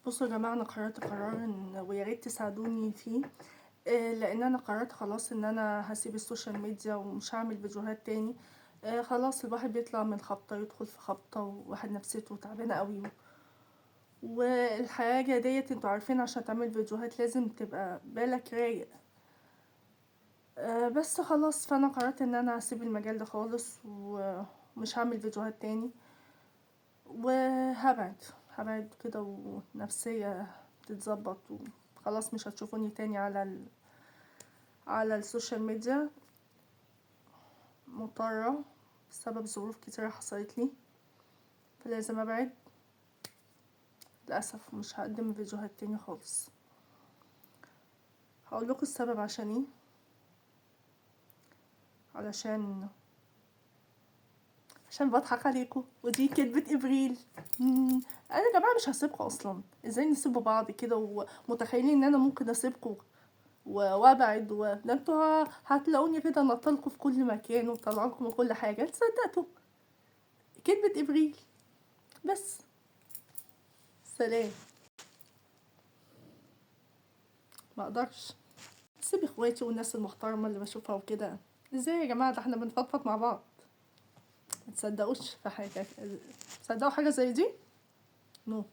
بصوا يا جماعة، أنا قررت قرار ويا ريت تساعدوني فيه. لأن أنا قررت خلاص إن أنا هسيب السوشيال ميديا ومش هعمل فيديوهات تاني. خلاص الواحد بيطلع من خبطة يدخل في خبطة، وواحد نفسيته تعبانة قوي. والحاجة ديت انتوا عارفين عشان تعمل فيديوهات لازم تبقى بالك رايق. بس خلاص، فأنا قررت إن أنا هسيب المجال ده خالص ومش هعمل فيديوهات تاني، وهبعد كده ونفسية تتظبط، وخلاص مش هتشوفوني تاني على السوشيال ميديا. مضطرة بسبب ظروف كتيرة حصلت لي، فلازم ابعد. للأسف مش هقدم فيديوهات تاني خالص. هقول لكم السبب عشان ايه. علشان بضحك عليكم، ودي كدبة ابريل. انا يا جماعة مش هسيبكم اصلا. ازاي نسيبوا بعض كده ومتخيلين ان انا ممكن اسيبكم وابعد ده انتوا هتلاقوني كده نطلقوا في كل مكان وطلعلكم من كل حاجة. تصدقتوا؟ كدبة ابريل. بس سلام. ما اقدرش اسيب اخواتي والناس المحترمة اللي بشوفها وكده. ازاي يا جماعة؟ ده احنا بنفضفض مع بعض. ما تصدقوش في حاجة. تصدقوا حاجة زي دي؟ نو.